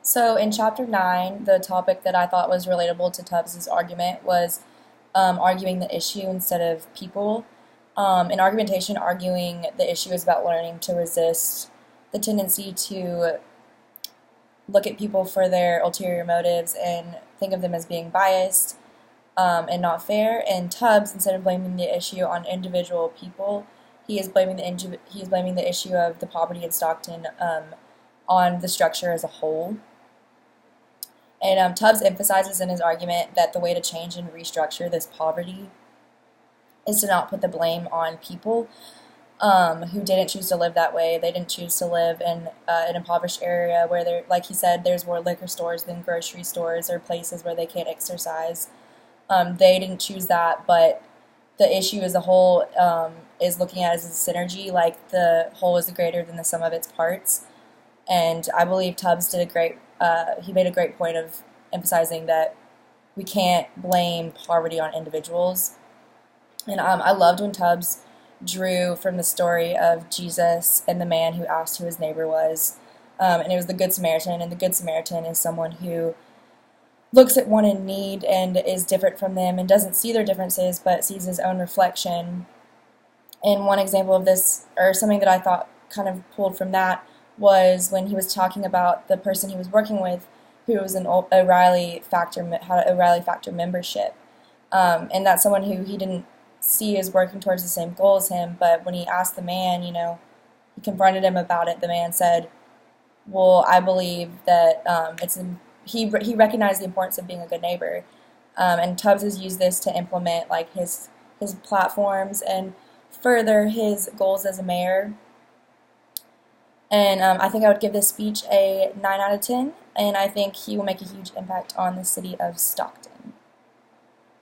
So in chapter 9, the topic that I thought was relatable to Tubbs's argument was arguing the issue instead of people. In argumentation, arguing the issue is about learning to resist the tendency to look at people for their ulterior motives and think of them as being biased and not fair. And Tubbs, instead of blaming the issue on individual people, he is blaming the issue of the poverty in Stockton on the structure as a whole. And Tubbs emphasizes in his argument that the way to change and restructure this poverty is to not put the blame on people who didn't choose to live that way. They didn't choose to live in an impoverished area where there, like he said, there's more liquor stores than grocery stores or places where they can't exercise. They didn't choose that, but the issue as a whole is looking at it as a synergy, like the whole is greater than the sum of its parts. And I believe Tubbs did he made a great point of emphasizing that we can't blame poverty on individuals. And I loved when Tubbs drew from the story of Jesus and the man who asked who his neighbor was. And it was the Good Samaritan, and the Good Samaritan is someone who looks at one in need and is different from them and doesn't see their differences but sees his own reflection. And one example of this, or something that I thought kind of pulled from that, was when he was talking about the person he was working with who was an O'Reilly Factor, had an O'Reilly Factor membership. And that's someone who he didn't see as working towards the same goal as him, but when he asked the man, he confronted him about it, the man said, well, I believe that he recognized the importance of being a good neighbor. And Tubbs has used this to implement like his platforms and further his goals as a mayor. And I think I would give this speech a 9 out of 10, and I think he will make a huge impact on the city of Stockton.